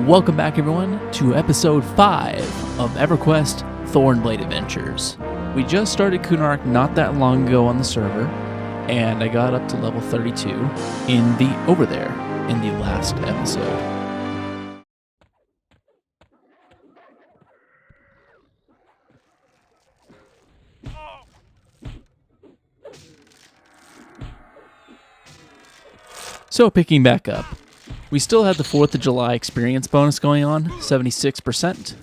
Welcome back, everyone, to episode 5 of EverQuest Thornblade Adventures. We just started Kunark not that long ago on the server, and I got up to level 32 in the Overthere in the last episode. So picking back up, we still had the 4th of July experience bonus going on, 76%,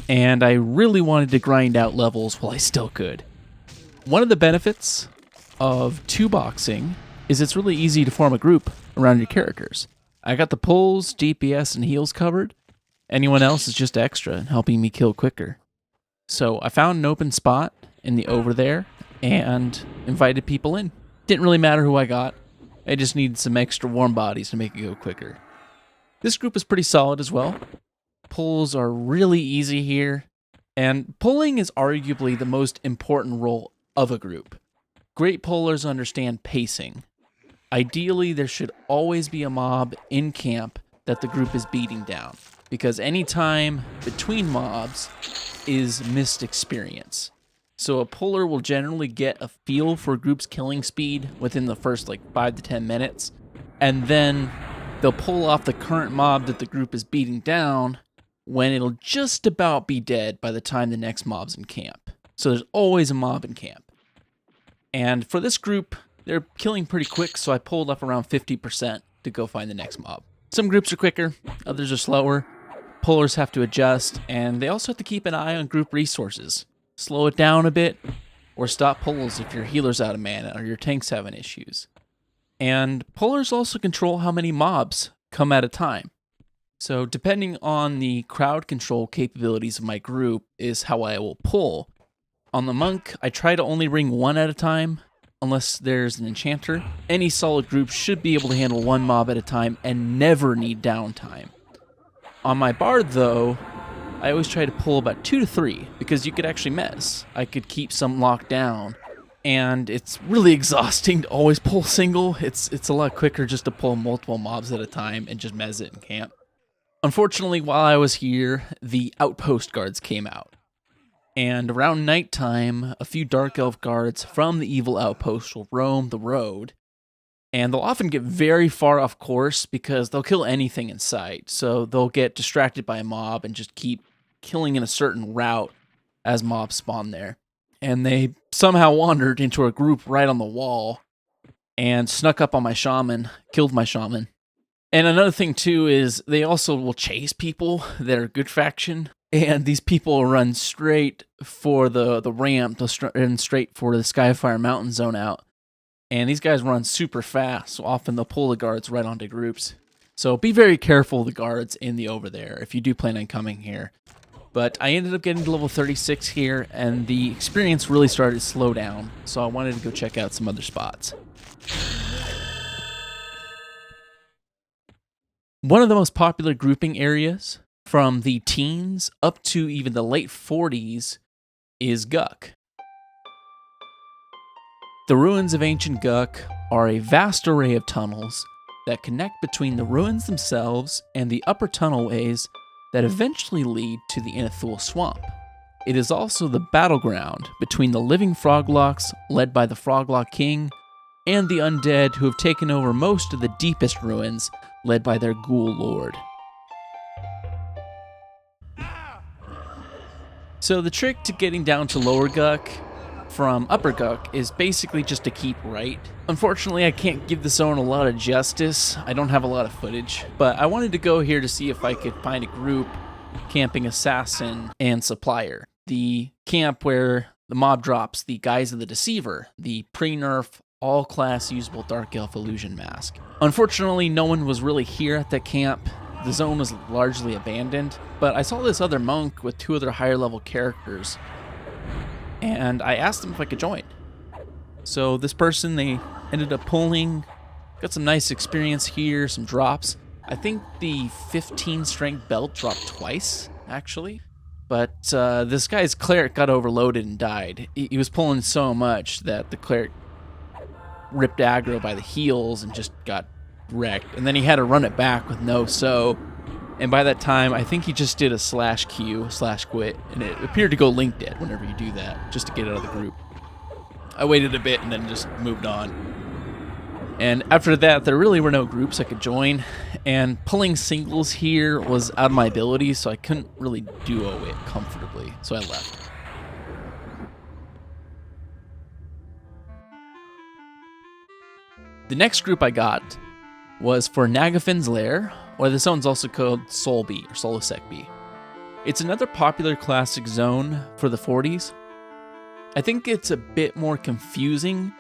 and I really wanted to grind out levels while I still could. One of the benefits of 2-boxing is it's really easy to form a group around your characters. I got the pulls, DPS, and heals covered. Anyone else is just extra and helping me kill quicker. So I found an open spot in the Overthere and invited people in. Didn't really matter who I got. I just needed some extra warm bodies to make it go quicker. This group is pretty solid as well. Pulls are really easy here, and pulling is arguably the most important role of a group. Great pullers understand pacing. Ideally, there should always be a mob in camp that the group is beating down, because any time between mobs is missed experience. So a puller will generally get a feel for a group's killing speed within the first 5 to 10 minutes, and then they'll pull off the current mob that the group is beating down when it'll just about be dead by the time the next mob's in camp. So there's always a mob in camp. And for this group, they're killing pretty quick, so I pulled up around 50% to go find the next mob. Some groups are quicker, others are slower. Pullers have to adjust, and they also have to keep an eye on group resources. Slow it down a bit, or stop pulls if your healer's out of mana or your tank's having issues. And pullers also control how many mobs come at a time. So depending on the crowd control capabilities of my group is how I will pull. On the monk, I try to only ring one at a time, unless there's an enchanter. Any solid group should be able to handle one mob at a time and never need downtime. On my bard, though, I always try to pull about 2 to 3, because you could actually mess. I could keep some locked down, and it's really exhausting to always pull single. It's a lot quicker just to pull multiple mobs at a time and just mez it in camp. Unfortunately, while I was here, the outpost guards came out. And around nighttime, a few dark elf guards from the evil outpost will roam the road. And they'll often get very far off course because they'll kill anything in sight. So they'll get distracted by a mob and just keep killing in a certain route as mobs spawn there. And they somehow wandered into a group right on the wall and snuck up on my shaman, killed my shaman. And another thing too is they also will chase people that are good faction. And these people run straight for the ramp, and straight for the Skyfire Mountain zone out. And these guys run super fast, so often they'll pull the guards right onto groups. So be very careful of the guards in the Overthere if you do plan on coming here. But I ended up getting to level 36 here, and the experience really started to slow down, so I wanted to go check out some other spots. One of the most popular grouping areas, from the teens up to even the late 40s, is Guck. The ruins of ancient Guck are a vast array of tunnels that connect between the ruins themselves and the upper tunnelways that eventually lead to the Inithul Swamp. It is also the battleground between the living Froglocks, led by the Froglock King, and the undead who have taken over most of the deepest ruins, led by their Ghoul Lord. So the trick to getting down to Lower Guck from Upper Guck is basically just to keep right. Unfortunately, I can't give the zone a lot of justice. I don't have a lot of footage, but I wanted to go here to see if I could find a group camping Assassin and Supplier. The camp where the mob drops the Guise of the Deceiver, the pre-nerf, all-class usable Dark Elf Illusion Mask. Unfortunately, no one was really here at that camp. The zone was largely abandoned, but I saw this other monk with 2 other higher level characters, and I asked them if I could join. So this person, they ended up pulling, got some nice experience here, some drops. I think the 15 strength belt dropped twice, actually. But this guy's cleric got overloaded and died. He was pulling so much that the cleric ripped aggro by the heels and just got wrecked. And then he had to run it back with no so. And by that time, I think he just did a /Q/quit, and it appeared to go link dead whenever you do that, just to get out of the group. I waited a bit and then just moved on. And after that, there really were no groups I could join, and pulling singles here was out of my ability, so I couldn't really duo it comfortably, so I left. The next group I got was for Nagafen's Lair, or this one's also called Sol B, or Solusec B. It's another popular classic zone for the 40s. I think it's a bit more confusing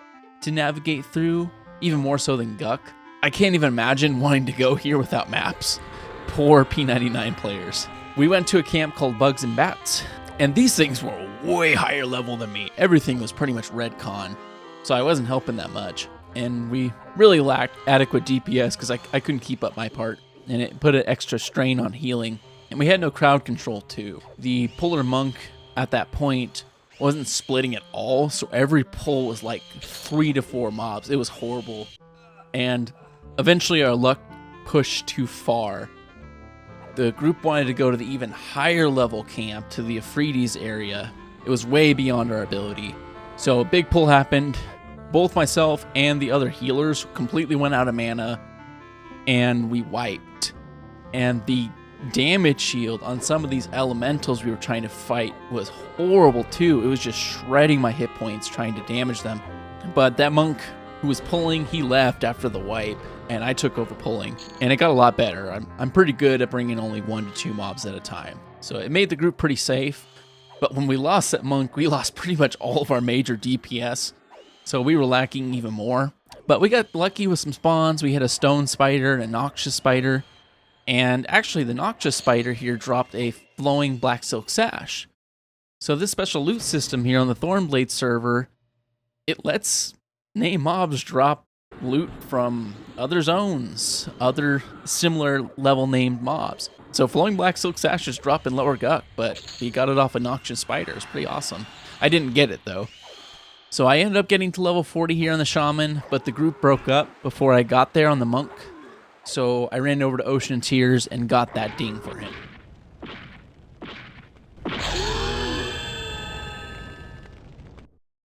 to navigate through, even more so than Guck. I can't even imagine wanting to go here without maps. Poor P99 players. We went to a camp called Bugs and Bats, and these things were way higher level than me. Everything was pretty much red con, so I wasn't helping that much. And we really lacked adequate DPS because I couldn't keep up my part, and it put an extra strain on healing. And we had no crowd control too. The puller monk at that point wasn't splitting at all, so every pull was like 3 to 4 mobs. It was horrible. And eventually our luck pushed too far. The group wanted to go to the even higher level camp, to the Euphrates area. It was way beyond our ability. So a big pull happened. Both myself and the other healers completely went out of mana, and we wiped. And the damage shield on some of these elementals we were trying to fight was horrible too. It was just shredding my hit points trying to damage them. But that monk who was pulling, he left after the wipe, and I took over pulling, and it got a lot better. I'm pretty good at bringing only 1 to 2 mobs at a time, so it made the group pretty safe. But when we lost that monk, we lost pretty much all of our major DPS, so we were lacking even more. But we got lucky with some spawns. We had a stone spider and a noxious spider. And actually, the noxious spider here dropped a flowing black silk sash. So this special loot system here on the Thornblade server, it lets name mobs drop loot from other zones, other similar level named mobs. So flowing black silk sash just dropped in lower Guck, but he got it off a noxious spider. It's pretty awesome. I didn't get it though. So I ended up getting to level 40 here on the shaman, but the group broke up before I got there on the monk. So I ran over to Ocean of Tears and got that ding for him.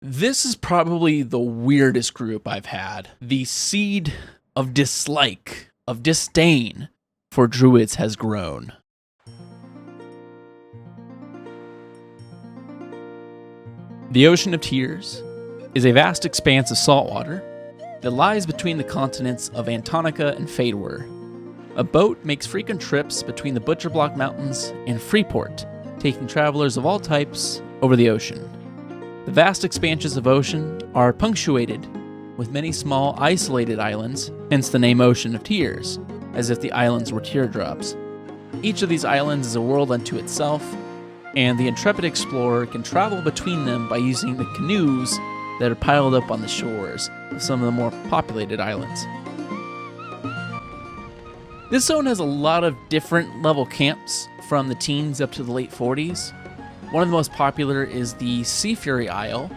This is probably the weirdest group I've had. The seed of dislike, of disdain for Druids has grown. The Ocean of Tears is a vast expanse of saltwater that lies between the continents of Antonica and Fadewar. A boat makes frequent trips between the Butcherblock Mountains and Freeport, taking travelers of all types over the ocean. The vast expanses of ocean are punctuated with many small, isolated islands, hence the name Ocean of Tears, as if the islands were teardrops. Each of these islands is a world unto itself, and the intrepid explorer can travel between them by using the canoes that are piled up on the shores of some of the more populated islands. This zone has a lot of different level camps from the teens up to the late 40s. One of the most popular is the Seafury Isle,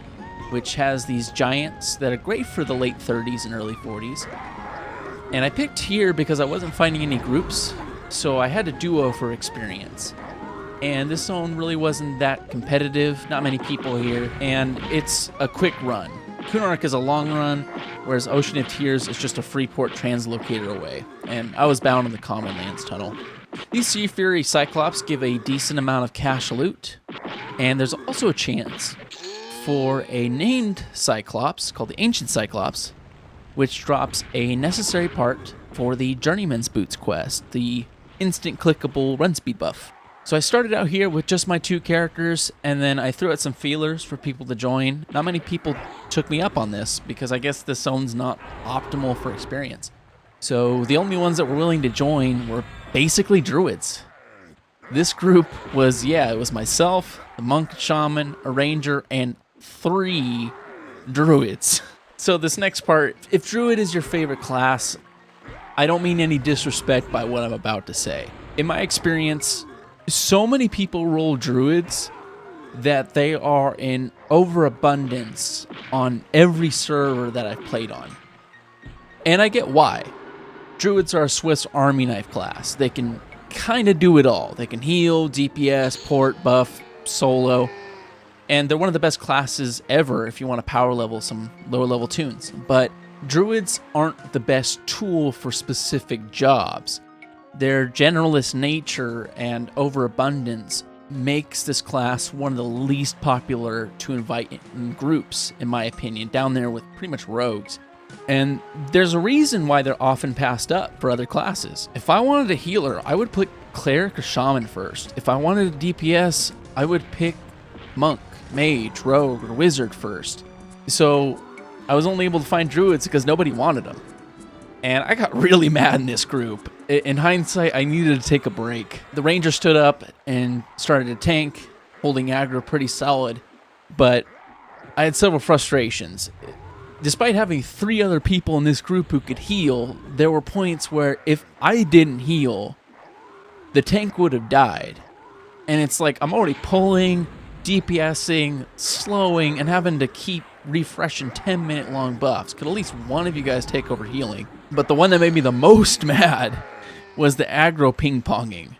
which has these giants that are great for the late 30s and early 40s. And I picked here because I wasn't finding any groups, so I had a duo for experience. And this zone really wasn't that competitive, not many people here, and it's a quick run. Kunark is a long run, whereas Ocean of Tears is just a Freeport translocator away, and I was bound in the Common Lands tunnel. These Seafury Cyclops give a decent amount of cash loot, and there's also a chance for a named Cyclops, called the Ancient Cyclops, which drops a necessary part for the Journeyman's Boots quest, the instant clickable run speed buff. So I started out here with just my 2 characters, and then I threw out some feelers for people to join. Not many people took me up on this, because I guess this zone's not optimal for experience. So the only ones that were willing to join were basically Druids. This group was, it was myself, the monk, shaman, a ranger, and 3 Druids. So this next part, if Druid is your favorite class, I don't mean any disrespect by what I'm about to say. In my experience, so many people roll Druids that they are in overabundance on every server that I've played on. And I get why. Druids are a Swiss Army knife class. They can kind of do it all. They can heal, DPS, port, buff, solo, and they're one of the best classes ever if you want to power level some lower level tunes. But Druids aren't the best tool for specific jobs. Their generalist nature and overabundance makes this class one of the least popular to invite in groups, in my opinion, down there with pretty much rogues. And there's a reason why they're often passed up for other classes. If I wanted a healer, I would put cleric or shaman first. If I wanted a DPS, I would pick monk, mage, rogue, or wizard first. So I was only able to find druids because nobody wanted them. And I got really mad in this group. In hindsight, I needed to take a break. The ranger stood up and started to tank, holding aggro pretty solid, but I had several frustrations. Despite having 3 other people in this group who could heal, there were points where if I didn't heal, the tank would have died. And it's like I'm already pulling, DPSing, slowing, and having to keep refreshing 10-minute long buffs. Could at least one of you guys take over healing? But the one that made me the most mad was the aggro ping-ponging.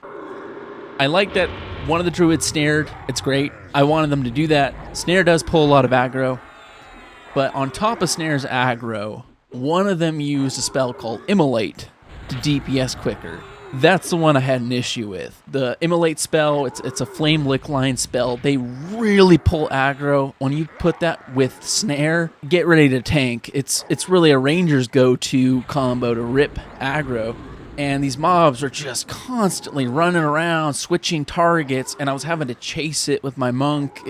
I like that one of the druids snared. It's great. I wanted them to do that. Snare does pull a lot of aggro. But on top of Snare's aggro, one of them used a spell called Immolate to DPS quicker. That's the one I had an issue with. The Immolate spell, it's a flame lick line spell. They really pull aggro. When you put that with Snare, get ready to tank. It's really a ranger's go-to combo to rip aggro. And these mobs are just constantly running around, switching targets, and I was having to chase it with my monk.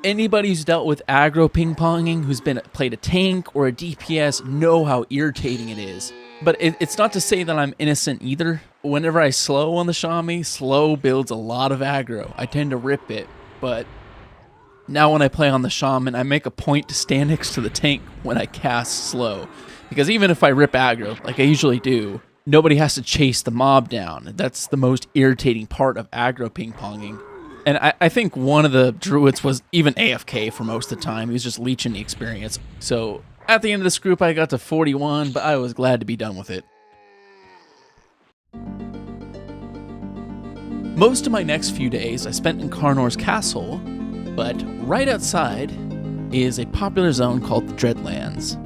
Anybody who's dealt with aggro ping-ponging, who's played a tank or a DPS, know how irritating it is. But it's not to say that I'm innocent either. Whenever I slow on the Shami, slow builds a lot of aggro. I tend to rip it, but now when I play on the Shaman, I make a point to stand next to the tank when I cast slow. Because even if I rip aggro, like I usually do, nobody has to chase the mob down. That's the most irritating part of aggro ping-ponging. And I think one of the druids was even AFK for most of the time. He was just leeching the experience. So at the end of this group, I got to 41, but I was glad to be done with it. Most of my next few days I spent in Carnors Castle, but right outside is a popular zone called the Dreadlands.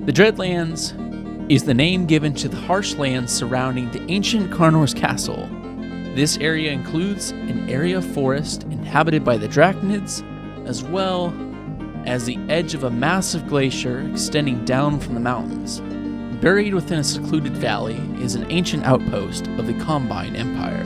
The Dreadlands is the name given to the harsh lands surrounding the ancient Carnors Castle. This area includes an area of forest inhabited by the Draconids, as well as the edge of a massive glacier extending down from the mountains. Buried within a secluded valley is an ancient outpost of the Combine Empire.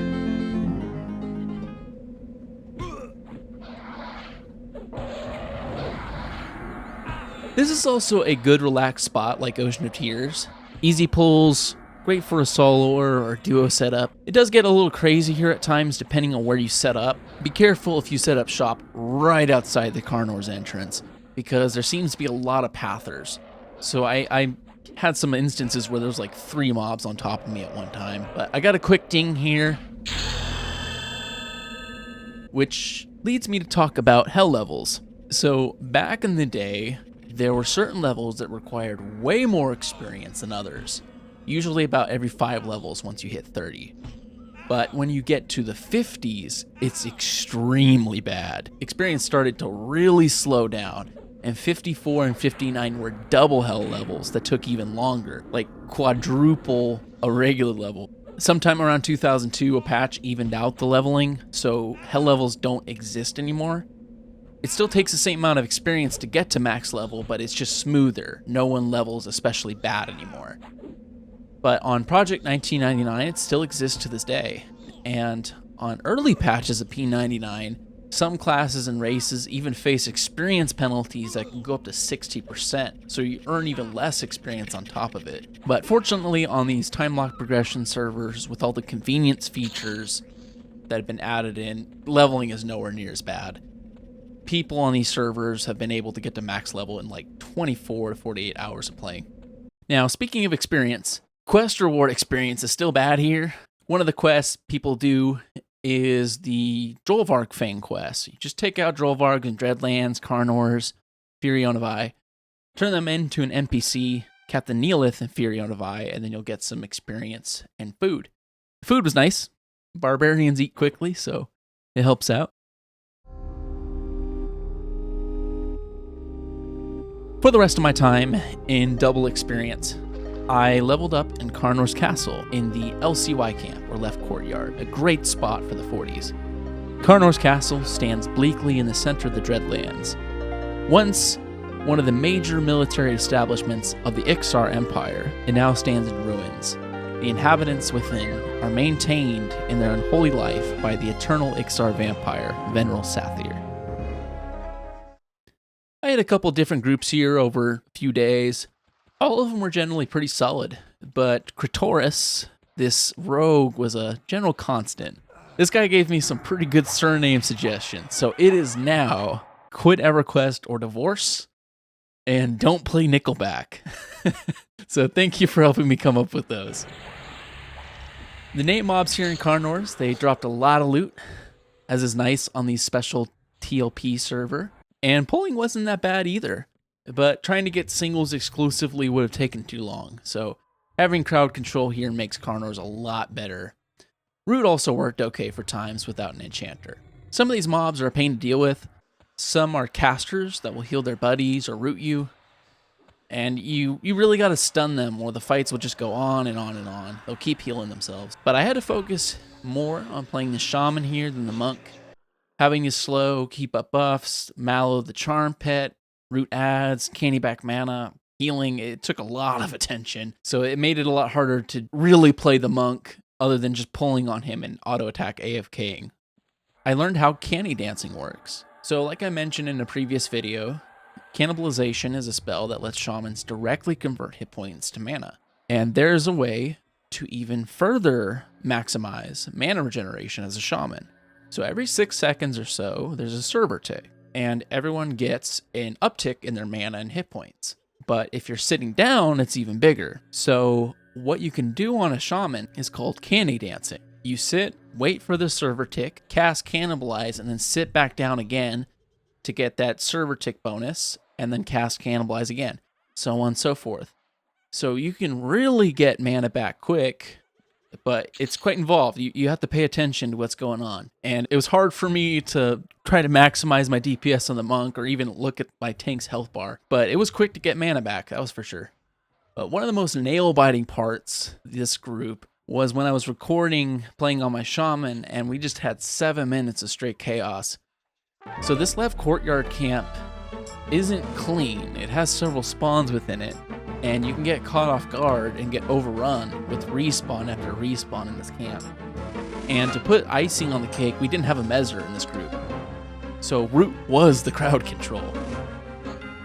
This is also a good relaxed spot like Ocean of Tears. Easy pulls, great for a soloer or duo setup. It does get a little crazy here at times depending on where you set up. Be careful if you set up shop right outside the Karnor's entrance, because there seems to be a lot of pathers. So I had some instances where there was like 3 mobs on top of me at one time. But I got a quick ding here, which leads me to talk about hell levels. So back in the day, there were certain levels that required way more experience than others. Usually about every 5 levels once you hit 30. But when you get to the 50s, it's extremely bad. Experience started to really slow down, and 54 and 59 were double hell levels that took even longer, like quadruple a regular level. Sometime around 2002, a patch evened out the leveling, so hell levels don't exist anymore. It still takes the same amount of experience to get to max level, but it's just smoother. No one levels especially bad anymore. But on Project 1999, it still exists to this day. And on early patches of P99, some classes and races even face experience penalties that can go up to 60%, so you earn even less experience on top of it. But fortunately, on these time lock progression servers, with all the convenience features that have been added in, leveling is nowhere near as bad. People on these servers have been able to get to max level in like 24 to 48 hours of playing. Now, speaking of experience, quest reward experience is still bad here. One of the quests people do is the Drollvarg Fang quest. You just take out Drollvarg in Dreadlands, Karnors, Firion of Eye, turn them into an NPC, Captain Neolith and Firion of Eye, and then you'll get some experience and food. The food was nice. Barbarians eat quickly, so it helps out. For the rest of my time in double experience, I leveled up in Carnors Castle in the LCY camp, or left courtyard, a great spot for the 40s. Carnors Castle stands bleakly in the center of the Dreadlands. Once one of the major military establishments of the Ixar Empire, it now stands in ruins. The inhabitants within are maintained in their unholy life by the eternal Ixar vampire, Veneral Sathir. I had a couple different groups here over a few days. All of them were generally pretty solid, but Kritoris, this rogue, was a general constant. This guy gave me some pretty good surname suggestions, so it is now quit EverQuest or divorce, and don't play Nickelback. So thank you for helping me come up with those. The name mobs here in Karnors, they dropped a lot of loot, as is nice on the special TLP server, and pulling wasn't that bad either. But trying to get singles exclusively would have taken too long, so having crowd control here makes Karnors a lot better. Root also worked okay for times without an enchanter. Some of these mobs are a pain to deal with. Some are casters that will heal their buddies or root you, and you really got to stun them or the fights will just go on and on and on. They'll keep healing themselves. But I had to focus more on playing the shaman here than the monk. Having to slow, keep up buffs, mallow the charm pet, root adds, candy back mana, healing, it took a lot of attention. So it made it a lot harder to really play the monk other than just pulling on him and auto attack AFKing. I learned how candy dancing works. So like I mentioned in a previous video, cannibalization is a spell that lets shamans directly convert hit points to mana. And there's a way to even further maximize mana regeneration as a shaman. So every 6 seconds or so, there's a server tick, and everyone gets an uptick in their mana and hit points. But if you're sitting down, it's even bigger. So what you can do on a shaman is called candy dancing. You sit, wait for the server tick, cast Cannibalize, and then sit back down again to get that server tick bonus, and then cast Cannibalize again, so on and so forth. So you can really get mana back quick, but it's quite involved. You have to pay attention to what's going on. And it was hard for me to try to maximize my DPS on the monk or even look at my tank's health bar, but it was quick to get mana back, that was for sure. But one of the most nail-biting parts of this group was when I was recording, playing on my shaman, and we just had 7 minutes of straight chaos. So this left courtyard camp isn't clean. It has several spawns within it, and you can get caught off guard and get overrun with respawn after respawn in this camp. And to put icing on the cake, we didn't have a Mezzer in this group. So Root was the crowd control.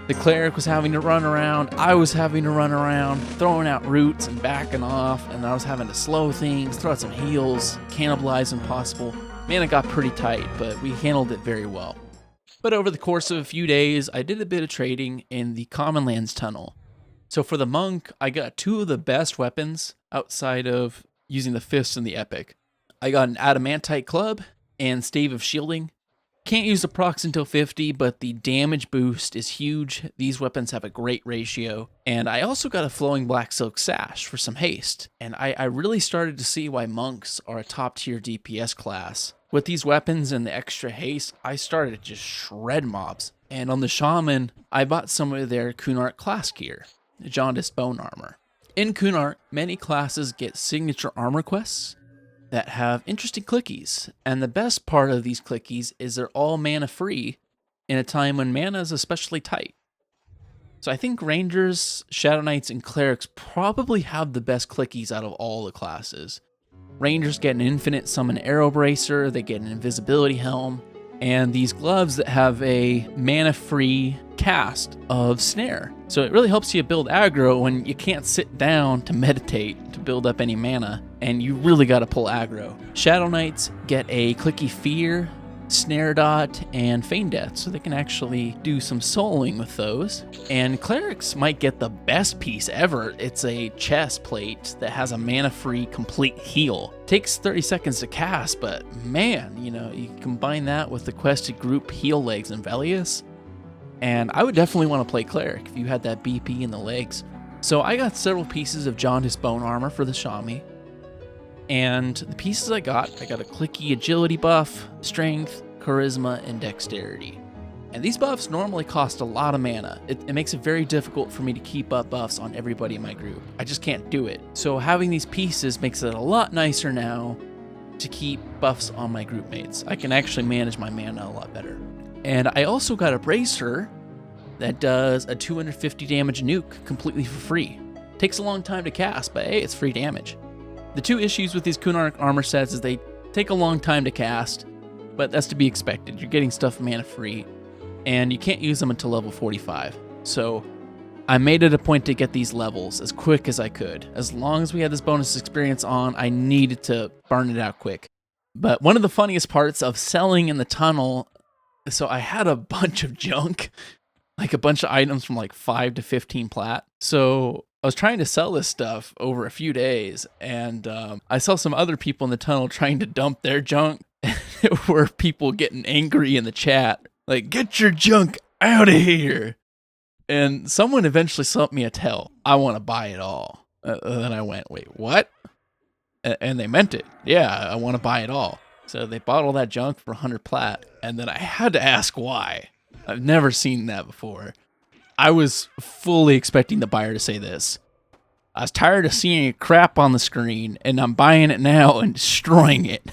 The cleric was having to run around, I was having to run around, throwing out roots and backing off, and I was having to slow things, throw out some heals, cannibalize when possible. Man, it got pretty tight, but we handled it very well. But over the course of a few days, I did a bit of trading in the Common Lands tunnel. So for the monk, I got 2 of the best weapons outside of using the fists and the epic. I got an adamantite club and stave of shielding. Can't use the procs until 50, but the damage boost is huge. These weapons have a great ratio. And I also got a flowing black silk sash for some haste. And I really started to see why monks are a top tier DPS class. With these weapons and the extra haste, I started to just shred mobs. And on the shaman, I bought some of their Kunark class gear, jaundiced bone armor. In Kunark, many classes get signature armor quests that have interesting clickies, and the best part of these clickies is they're all mana free in a time when mana is especially tight. So I think Rangers, Shadow Knights, and Clerics probably have the best clickies out of all the classes. Rangers get an infinite summon arrow bracer, they get an invisibility helm, and these gloves that have a mana free cast of snare. So it really helps you build aggro when you can't sit down to meditate to build up any mana, and you really got to pull aggro. Shadow Knights get a clicky fear, snare dot, and feign death, so they can actually do some soloing with those. And Clerics might get the best piece ever. It's a chest plate that has a mana free complete heal. Takes 30 seconds to cast, but man, you combine that with the quested group heal legs and Velius, and I would definitely want to play Cleric if you had that BP in the legs. So I got several pieces of jaundiced bone armor for the Shami. And the pieces I got a clicky agility buff, strength, charisma, and dexterity. And these buffs normally cost a lot of mana. It makes it very difficult for me to keep up buffs on everybody in my group. I just can't do it. So having these pieces makes it a lot nicer now to keep buffs on my group mates. I can actually manage my mana a lot better. And I also got a bracer that does a 250 damage nuke completely for free. Takes a long time to cast, but hey, it's free damage. The two issues with these Kunark armor sets is they take a long time to cast, but that's to be expected. You're getting stuff mana free, and you can't use them until level 45. So I made it a point to get these levels as quick as I could. As long as we had this bonus experience on, I needed to burn it out quick. But one of the funniest parts of selling in the tunnel, so I had a bunch of junk, like a bunch of items from like 5 to 15 plat. So I was trying to sell this stuff over a few days, and I saw some other people in the tunnel trying to dump their junk. There were people getting angry in the chat, like, get your junk out of here. And someone eventually sent me a tell, I want to buy it all. Then I went, wait, what? And they meant it. Yeah, I want to buy it all. So they bought all that junk for 100 plat, and then I had to ask why. I've never seen that before. I was fully expecting the buyer to say this. I was tired of seeing crap on the screen, and I'm buying it now and destroying it.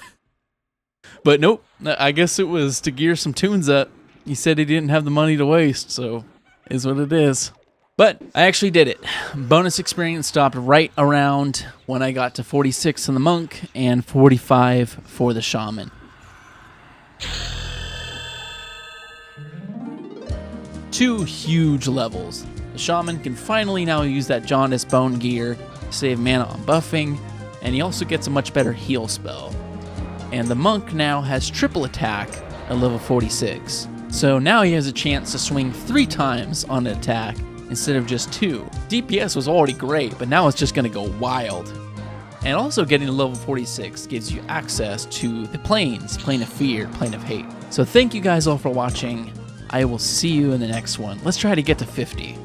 But nope, I guess it was to gear some tunes up. He said he didn't have the money to waste, so is what it is. But I actually did it. Bonus experience stopped right around when I got to 46 in the monk and 45 for the shaman. Two huge levels. The shaman can finally now use that jaundice bone gear to save mana on buffing, and he also gets a much better heal spell. And the monk now has triple attack at level 46. So now he has a chance to swing 3 times on an attack instead of just 2. DPS was already great, but now it's just going to go wild. And also getting to level 46 gives you access to the planes, Plane of Fear, Plane of Hate. So thank you guys all for watching. I will see you in the next one. Let's try to get to 50.